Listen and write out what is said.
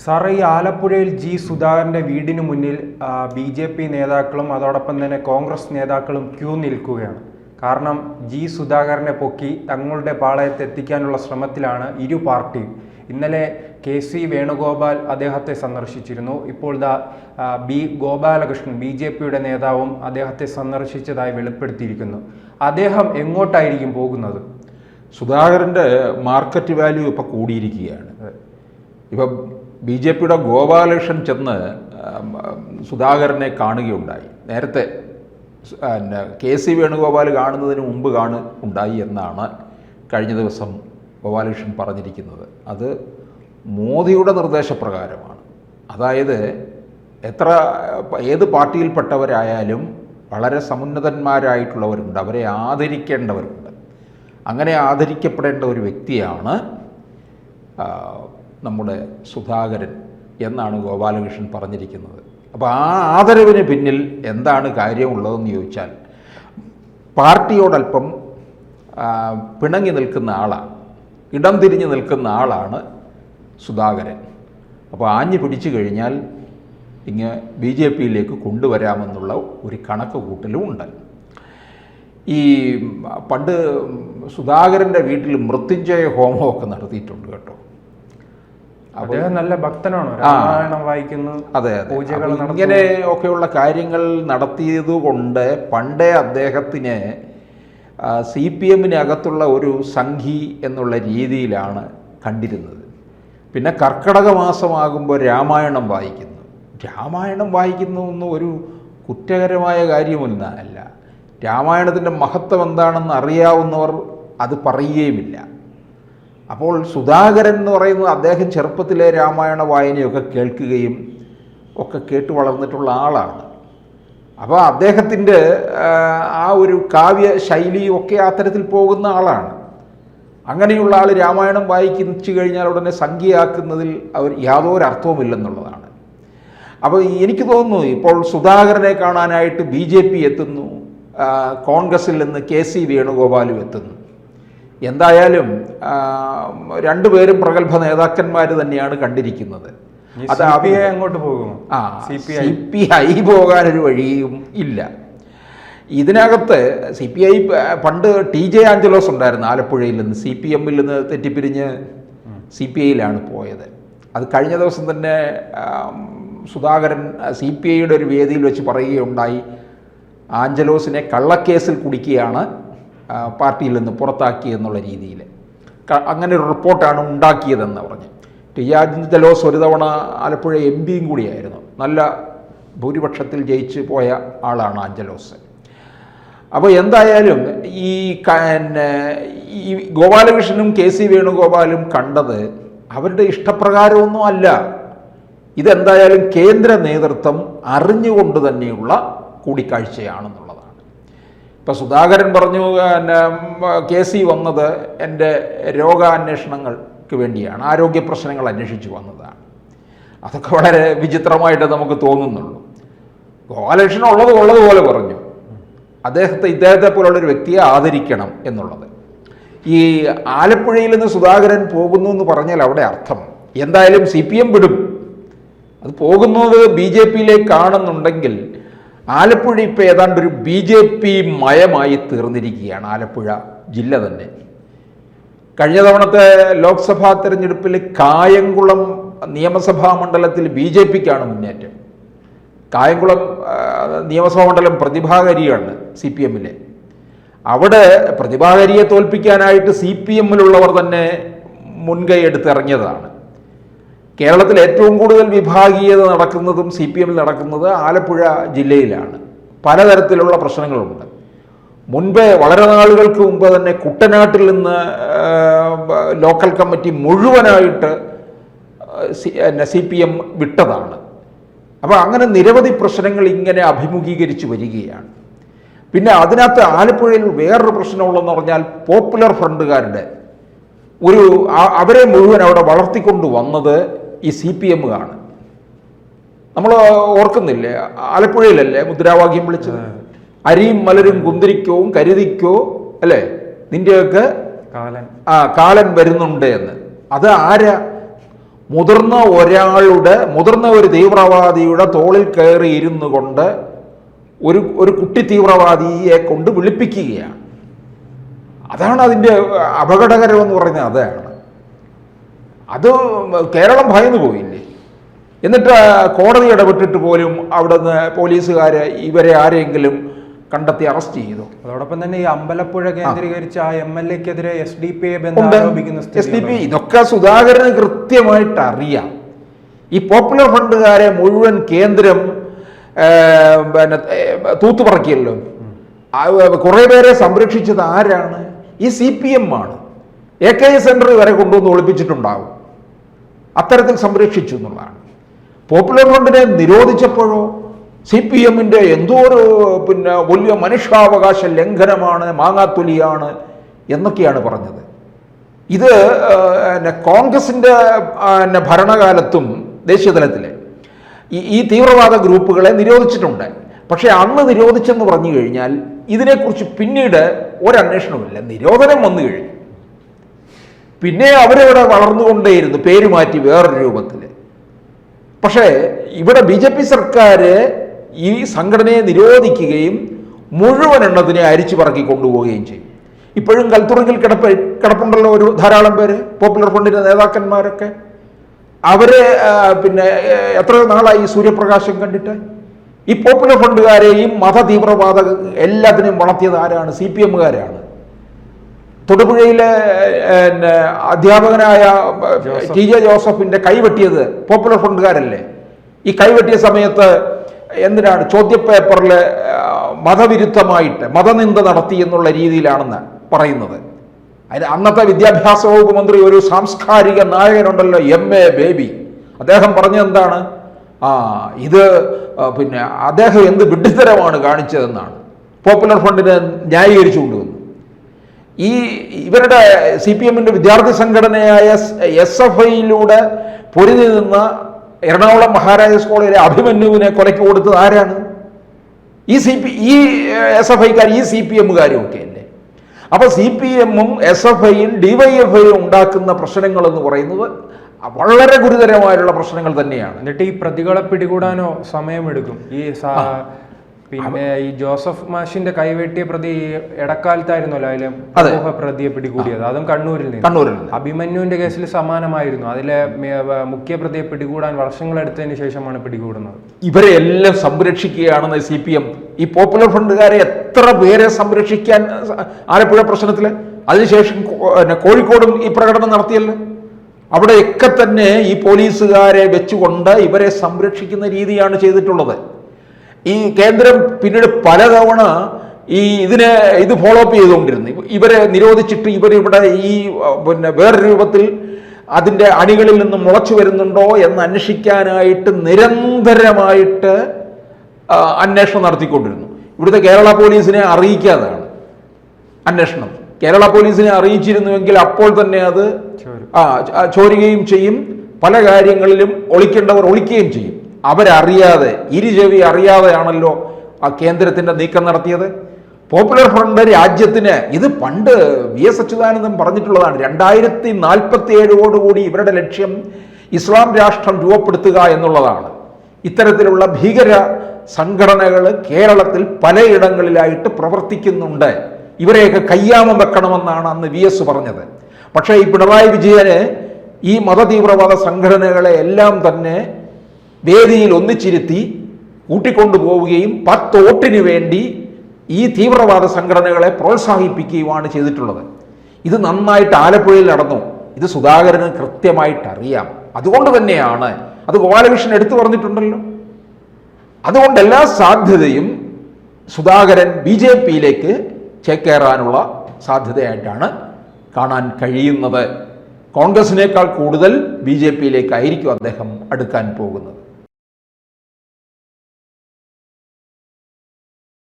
സാറേ, ഈ ആലപ്പുഴയിൽ ജി സുധാകരൻ്റെ വീടിന് മുന്നിൽ BJP നേതാക്കളും അതോടൊപ്പം തന്നെ കോൺഗ്രസ് നേതാക്കളും ക്യൂ നിൽക്കുകയാണ്. കാരണം ജി സുധാകരനെ പൊക്കി തങ്ങളുടെ പാളയത്ത് എത്തിക്കാനുള്ള ശ്രമത്തിലാണ് ഇരു പാർട്ടിയും. ഇന്നലെ KC വേണുഗോപാൽ അദ്ദേഹത്തെ സന്ദർശിച്ചിരുന്നു. ഇപ്പോൾ ഗോപാലകൃഷ്ണൻ BJPയുടെ നേതാവും അദ്ദേഹത്തെ സന്ദർശിച്ചതായി വെളിപ്പെടുത്തിയിരിക്കുന്നു. അദ്ദേഹം എങ്ങോട്ടായിരിക്കും പോകുന്നത്? സുധാകരൻ്റെ മാർക്കറ്റ് വാല്യൂ ഇപ്പോൾ കൂടിയിരിക്കുകയാണ്. ഇപ്പം BJPയുടെ ഗോപാലകൃഷ്ണൻ ചെന്ന് സുധാകരനെ കാണുകയുണ്ടായി. നേരത്തെ KC വേണുഗോപാൽ കാണുന്നതിന് മുമ്പ് ഉണ്ടായി എന്നാണ് കഴിഞ്ഞ ദിവസം ഗോപാലകൃഷ്ണൻ പറഞ്ഞിരിക്കുന്നത്. അത് മോദിയുടെ നിർദ്ദേശപ്രകാരമാണ്. അതായത് ഏത് പാർട്ടിയിൽപ്പെട്ടവരായാലും വളരെ സമുന്നതന്മാരായിട്ടുള്ളവരുണ്ട്, അവരെ ആദരിക്കേണ്ടവരുണ്ട്. അങ്ങനെ ആദരിക്കപ്പെടേണ്ട ഒരു വ്യക്തിയാണ് നമ്മുടെ സുധാകരൻ എന്നാണ് ഗോപാലകൃഷ്ണൻ പറഞ്ഞിരിക്കുന്നത്. അപ്പോൾ ആ ആദരവിന് പിന്നിൽ എന്താണ് കാര്യമുള്ളതെന്ന് ചോദിച്ചാൽ, പാർട്ടിയോടൽപ്പം പിണങ്ങി നിൽക്കുന്ന ആളാണ്, ഇടം തിരിഞ്ഞ് നിൽക്കുന്ന ആളാണ് സുധാകരൻ. അപ്പോൾ ആഞ്ഞു പിടിച്ചു കഴിഞ്ഞാൽ BJPയിലേക്ക് കൊണ്ടുവരാമെന്നുള്ള ഒരു കണക്ക് കൂട്ടലും ഉണ്ട്. ഈ പണ്ട് സുധാകരൻ്റെ വീട്ടിൽ മൃത്യുഞ്ജയ ഹോമമൊക്കെ നടത്തിയിട്ടുണ്ട് കേട്ടോ. അദ്ദേഹം നല്ല ഭക്തനാണ്, രാമായണം വായിക്കുന്നു. അതെ, ഇങ്ങനെ ഒക്കെയുള്ള കാര്യങ്ങൾ നടത്തിയതുകൊണ്ട് പണ്ടേ അദ്ദേഹത്തിന് CPMനകത്തുള്ള ഒരു സംഘി എന്നുള്ള രീതിയിലാണ് കണ്ടിരുന്നത്. പിന്നെ കർക്കിടക മാസമാകുമ്പോൾ രാമായണം വായിക്കുന്നു. രാമായണം വായിക്കുന്നു എന്നും ഒരു കുറ്റകരമായ കാര്യമൊന്നല്ല. രാമായണത്തിൻ്റെ മഹത്വം എന്താണെന്ന് അറിയാവുന്നവർ അത് പറയുകയുമില്ല. അപ്പോൾ സുധാകരൻ എന്ന് പറയുന്നത് അദ്ദേഹം ചെറുപ്പത്തിലെ രാമായണ വായനയൊക്കെ കേൾക്കുകയും ഒക്കെ കേട്ട് വളർന്നിട്ടുള്ള ആളാണ്. അപ്പോൾ അദ്ദേഹത്തിൻ്റെ ആ ഒരു കാവ്യ ശൈലിയും ഒക്കെ അത്തരത്തിൽ പോകുന്ന ആളാണ്. അങ്ങനെയുള്ള ആൾ രാമായണം വായിച്ചു കഴിഞ്ഞാൽ ഉടനെ സംഖ്യയാക്കുന്നതിൽ യാതൊരു അർത്ഥവുമില്ലെന്നുള്ളതാണ്. അപ്പോൾ എനിക്ക് തോന്നുന്നു ഇപ്പോൾ സുധാകരനെ കാണാനായിട്ട് BJP എത്തുന്നു, കോൺഗ്രസിൽ നിന്ന് KC വേണുഗോപാലും എത്തുന്നു. എന്തായാലും രണ്ടുപേരും പ്രഗത്ഭ നേതാക്കന്മാർ തന്നെയാണ് കണ്ടിരിക്കുന്നത്. അത് അങ്ങോട്ട് പോകും. CPI പോകാനൊരു വഴിയും ഇല്ല. ഇതിനകത്ത് CPI പണ്ട് TJ ആഞ്ചലോസ് ഉണ്ടായിരുന്നു ആലപ്പുഴയിൽ നിന്ന്, CPMൽ നിന്ന് തെറ്റിപ്പിരിഞ്ഞ് CPIയിലാണ് പോയത്. അത് കഴിഞ്ഞ ദിവസം തന്നെ സുധാകരൻ CPIയുടെ ഒരു വേദിയിൽ വെച്ച് പറയുകയുണ്ടായി, ആഞ്ചലോസിനെ കള്ളക്കേസിൽ കുടുക്കിയാണ് പാർട്ടിയിൽ നിന്ന് പുറത്താക്കിയെന്നുള്ള രീതിയിൽ. അങ്ങനെ ഒരു റിപ്പോർട്ടാണ് ഉണ്ടാക്കിയതെന്ന് പറഞ്ഞ്. TJ ആഞ്ചലോസ് ഒരു തവണ ആലപ്പുഴ MPയും കൂടിയായിരുന്നു. നല്ല ഭൂരിപക്ഷത്തിൽ ജയിച്ച് പോയ ആളാണ് ആഞ്ചലോസ്. അപ്പോൾ എന്തായാലും ഈ ഗോപാലകൃഷ്ണനും KC വേണുഗോപാലും കണ്ടത് അവരുടെ ഇഷ്ടപ്രകാരമൊന്നും അല്ല. ഇതെന്തായാലും കേന്ദ്ര നേതൃത്വം അറിഞ്ഞുകൊണ്ട് തന്നെയുള്ള കൂടിക്കാഴ്ചയാണെന്നുള്ളതാണ്. ഇപ്പോൾ സുധാകരൻ പറഞ്ഞു, KC വന്നത് എൻ്റെ രോഗാന്വേഷണങ്ങൾക്ക് വേണ്ടിയാണ്, ആരോഗ്യ പ്രശ്നങ്ങൾ അന്വേഷിച്ച് വന്നതാണ്. അതൊക്കെ വളരെ വിചിത്രമായിട്ട് നമുക്ക് തോന്നുന്നുള്ളൂ. ഗോപാലകൃഷ്ണൻ ഉള്ളതുപോലെ പറഞ്ഞു, ഇദ്ദേഹത്തെ പോലുള്ളൊരു വ്യക്തിയെ ആദരിക്കണം എന്നുള്ളത്. ഈ ആലപ്പുഴയിൽ നിന്ന് സുധാകരൻ പോകുന്നു എന്ന് പറഞ്ഞാൽ അവിടെ അർത്ഥം എന്തായാലും CPM വിടും. അത് പോകുന്നത് BJPയിലേക്കാണെന്നുണ്ടെങ്കിൽ ആലപ്പുഴ ഇപ്പോൾ ഏതാണ്ടൊരു BJP മയമായി തീർന്നിരിക്കുകയാണ്. ആലപ്പുഴ ജില്ല തന്നെ കഴിഞ്ഞ തവണത്തെ ലോക്സഭാ തെരഞ്ഞെടുപ്പിൽ കായംകുളം നിയമസഭാ മണ്ഡലത്തിൽ BJPക്കാണ് മുന്നേറ്റം. കായംകുളം നിയമസഭാ മണ്ഡലം പ്രതിഭാകരിയാണ് CPMലെ. അവിടെ പ്രതിഭാകരിയെ തോൽപ്പിക്കാനായിട്ട് CPMലുള്ളവർ തന്നെ മുൻകൈ എടുത്തിറങ്ങിയതാണ്. കേരളത്തിൽ ഏറ്റവും കൂടുതൽ വിഭാഗീയത നടക്കുന്നതും CPMൽ നടക്കുന്നത് ആലപ്പുഴ ജില്ലയിലാണ്. പലതരത്തിലുള്ള പ്രശ്നങ്ങളുണ്ട്. മുൻപേ വളരെ നാളുകൾക്ക് മുമ്പ് തന്നെ കുട്ടനാട്ടിൽ നിന്ന് ലോക്കൽ കമ്മിറ്റി മുഴുവനായിട്ട് CPM വിട്ടതാണ്. അപ്പോൾ അങ്ങനെ നിരവധി പ്രശ്നങ്ങൾ ഇങ്ങനെ അഭിമുഖീകരിച്ച് വരികയാണ്. പിന്നെ അതിനകത്ത് ആലപ്പുഴയിൽ വേറൊരു പ്രശ്നമുള്ളതെന്ന് പറഞ്ഞാൽ പോപ്പുലർ ഫ്രണ്ടുകാരുടെ അവരെ മുഴുവൻ അവിടെ വളർത്തിക്കൊണ്ട് വന്നത് ഈ CPM ആണ്. നമ്മൾ ഓർക്കുന്നില്ലേ, ആലപ്പുഴയിലല്ലേ മുദ്രാവാക്യം വിളിച്ചത്, അരിയും മലരും കുന്തിരിക്കവും കരുതിക്കോ അല്ലേ, നിന്റെയൊക്കെ കാലൻ വരുന്നുണ്ട് എന്ന്. അത് ആരാ? മുതിർന്ന ഒരു തീവ്രവാദിയുടെ തോളിൽ കയറി ഇരുന്നു കൊണ്ട് ഒരു കുട്ടി തീവ്രവാദിയെ കൊണ്ട് വിളിപ്പിക്കുകയാണ്. അതാണ് അതിൻ്റെ അപകടകരമെന്ന് പറയുന്നത്. അതാണ് അത് കേരളം ഭയന്നു പോയില്ലേ. എന്നിട്ട് കോടതി ഇടപെട്ടിട്ട് പോലും അവിടുന്ന് പോലീസുകാർ ഇവരെ ആരെങ്കിലും കണ്ടെത്തി അറസ്റ്റ് ചെയ്തു. അതോടൊപ്പം തന്നെ ഈ അമ്പലപ്പുഴ കേന്ദ്രീകരിച്ച് ആ MLA-ക്കെതിരെ SDPI ബന്ധം ആരോപിക്കുന്ന SDPI ഇതൊക്കെ സുധാകരന് കൃത്യമായിട്ട് അറിയാം. ഈ പോപ്പുലർ ഫണ്ടുകാരെ മുഴുവൻ കേന്ദ്രം പിന്നെ തൂത്തുപറക്കിയല്ലോ. കുറേ പേരെ സംരക്ഷിച്ചത് ആരാണ്? ഈ CPM ആണ്. AKI സെന്റർ വരെ കൊണ്ടുവന്ന് ഒളിപ്പിച്ചിട്ടുണ്ടാവും. അത്തരത്തിൽ സംരക്ഷിച്ചു എന്നുള്ളതാണ്. പോപ്പുലർ ഫണ്ടിനെ നിരോധിച്ചപ്പോഴോ CPM-ന്റെ എന്തോ ഒരു വലിയ മനുഷ്യാവകാശ ലംഘനമാണ്, മാങ്ങാത്തൊലിയാണ് എന്നൊക്കെയാണ് പറഞ്ഞത്. ഇത് കോൺഗ്രസിൻ്റെ ഭരണകാലത്തും ദേശീയ തലത്തിൽ ഈ തീവ്രവാദ ഗ്രൂപ്പുകളെ നിരോധിച്ചിട്ടുണ്ട്. പക്ഷേ അന്ന് നിരോധിച്ചെന്ന് പറഞ്ഞു കഴിഞ്ഞാൽ ഇതിനെക്കുറിച്ച് പിന്നീട് ഒരന്വേഷണമില്ല. നിരോധനം വന്നു കഴിഞ്ഞു. പിന്നെ അവരവിടെ വളർന്നുകൊണ്ടേയിരുന്നു, പേര് മാറ്റി വേറൊരു രൂപത്തിൽ. പക്ഷേ ഇവിടെ BJP സർക്കാർ ഈ സംഘടനയെ നിരോധിക്കുകയും മുഴുവൻ എണ്ണത്തിനെ അരിച്ചു പറക്കി കൊണ്ടുപോവുകയും ചെയ്യും. ഇപ്പോഴും കൽത്തുറങ്കിൽ കിടപ്പുണ്ടല്ലോ ധാരാളം പേര്, പോപ്പുലർ ഫണ്ടിൻ്റെ നേതാക്കന്മാരൊക്കെ. അവരെ എത്ര നാളായി സൂര്യപ്രകാശം കണ്ടിട്ട്? ഈ പോപ്പുലർ ഫണ്ടുകാരെയും മത തീവ്രവാദ എല്ലാത്തിനെയും വളർത്തിയത് ആരാണ്? CPM-കാരാണ്. തൊടുപുഴയിലെ അധ്യാപകനായ TJ ജോസഫിന്റെ കൈവെട്ടിയത് പോപ്പുലർ ഫണ്ടുകാരല്ലേ? ഈ കൈവെട്ടിയ സമയത്ത് എന്തിനാണ് ചോദ്യപേപ്പറിൽ മതവിരുദ്ധമായിട്ട് മതനിന്ദ നടത്തി എന്നുള്ള രീതിയിലാണെന്ന് പറയുന്നത്. അതിന് അന്നത്തെ വിദ്യാഭ്യാസ വകുപ്പ് മന്ത്രി ഒരു സാംസ്കാരിക നായകനുണ്ടല്ലോ, MA ബേബി. അദ്ദേഹം പറഞ്ഞത് എന്താണ്? ഇത് അദ്ദേഹം എന്ത് വിഡ്ഢിത്തരമാണ് കാണിച്ചതെന്നാണ് പോപ്പുലർ ഫണ്ടിനെ ന്യായീകരിച്ചു കൊണ്ടുവന്നു. ഇവരുടെ CPM-ന്റെ വിദ്യാർത്ഥി സംഘടനയായ SFI-യിലൂടെ പൊരുതി നിന്ന എറണാകുളം മഹാരാജാസ് കോളേജിലെ അഭിമന്യുവിനെ കൊലയ്ക്ക് കൊടുത്തത് ആരാണ്? ഈ SFI-ക്കാർ, ഈ CPM-കാരും ഒക്കെ അല്ലേ? അപ്പോൾ CPM-ഉം SFI-യും DYFI-യും ഉണ്ടാക്കുന്ന പ്രശ്നങ്ങൾ എന്ന് പറയുന്നത് വളരെ ഗുരുതരമായുള്ള പ്രശ്നങ്ങൾ തന്നെയാണ്. എന്നിട്ട് ഈ പ്രതികളെ പിടികൂടാനോ സമയമെടുക്കും. പിന്നെ ഈ ജോസഫ് മാഷിന്റെ കൈവെട്ടിയ പ്രതി ഇടക്കാലത്തായിരുന്നല്ലോ അതിലെ പ്രതിയെ പിടികൂടിയത്, അതും കണ്ണൂരിൽ നിന്ന്. അഭിമന്യുവിന്റെ കേസിൽ സമാനമായിരുന്നു. അതിലെ മുഖ്യ പ്രതിയെ പിടികൂടാൻ വർഷങ്ങളെടുത്തതിന് ശേഷമാണ് പിടികൂടുന്നത്. ഇവരെ എല്ലാം സംരക്ഷിക്കുകയാണെന്ന് CPM. ഈ പോപ്പുലർ ഫണ്ടുകാരെ എത്ര പേരെ സംരക്ഷിക്കാൻ ആലപ്പുഴ പ്രശ്നത്തിൽ, അതിനുശേഷം കോഴിക്കോടും ഈ പ്രകടനം നടത്തിയല്ലോ. അവിടെയൊക്കെ തന്നെ ഈ പോലീസുകാരെ വെച്ചുകൊണ്ട് ഇവരെ സംരക്ഷിക്കുന്ന രീതിയാണ് ചെയ്തിട്ടുള്ളത്. ഈ കേന്ദ്രം പിന്നീട് പലതവണ ഇത് ഫോളോ അപ്പ് ചെയ്തുകൊണ്ടിരുന്നു. ഇവരെ നിരോധിച്ചിട്ട് ഇവരിവിടെ വേറെ രൂപത്തിൽ അതിൻ്റെ അണികളിൽ നിന്ന് മുളച്ചു വരുന്നുണ്ടോ എന്ന് അന്വേഷിക്കാനായിട്ട് നിരന്തരമായിട്ട് അന്വേഷണം നടത്തിക്കൊണ്ടിരുന്നു. ഇവിടുത്തെ കേരള പോലീസിനെ അറിയിക്കാതാണ് അന്വേഷണം. കേരള പോലീസിനെ അറിയിച്ചിരുന്നുവെങ്കിൽ അപ്പോൾ തന്നെ അത് ചോരുകയും ചെയ്യും. പല കാര്യങ്ങളിലും ഒളിക്കേണ്ടവർ ഒളിക്കുകയും ചെയ്യും. അവരറിയാതെ, ഇരുചെവി അറിയാതെയാണല്ലോ ആ കേന്ദ്രത്തിൻ്റെ നീക്കം നടത്തിയത്. പോപ്പുലർ ഫ്രണ്ട് രാജ്യത്തിന്, ഇത് പണ്ട് VS അച്യുതാനന്ദൻ പറഞ്ഞിട്ടുള്ളതാണ്, 2047 ഇവരുടെ ലക്ഷ്യം ഇസ്ലാം രാഷ്ട്രം രൂപപ്പെടുത്തുക എന്നുള്ളതാണ്. ഇത്തരത്തിലുള്ള ഭീകര സംഘടനകൾ കേരളത്തിൽ പലയിടങ്ങളിലായിട്ട് പ്രവർത്തിക്കുന്നുണ്ട്. ഇവരെയൊക്കെ കയ്യാമം വെക്കണമെന്നാണ് അന്ന് VS പറഞ്ഞത്. പക്ഷേ ഈ പിണറായി വിജയന് ഈ മതതീവ്രവാദ സംഘടനകളെ എല്ലാം തന്നെ വേദിയിൽ ഒന്നിച്ചിരുത്തി കൂട്ടിക്കൊണ്ടുപോവുകയും 10 വോട്ടിന് വേണ്ടി ഈ തീവ്രവാദ സംഘടനകളെ പ്രോത്സാഹിപ്പിക്കുകയുമാണ് ചെയ്തിട്ടുള്ളത്. ഇത് നന്നായിട്ട് ആലപ്പുഴയിൽ നടന്നു. ഇത് സുധാകരന് കൃത്യമായിട്ട് അറിയാം. അതുകൊണ്ട് തന്നെയാണ് അത് ഗോപാലകൃഷ്ണൻ എടുത്തു പറഞ്ഞിട്ടുണ്ടല്ലോ. അതുകൊണ്ട് എല്ലാ സാധ്യതയും സുധാകരൻ BJP-യിലേക്ക് ചേക്കേറാനുള്ള സാധ്യതയായിട്ടാണ് കാണാൻ കഴിയുന്നത്. കോൺഗ്രസിനേക്കാൾ കൂടുതൽ BJP-യിലേക്കായിരിക്കും അദ്ദേഹം അടുക്കാൻ പോകുന്നത്.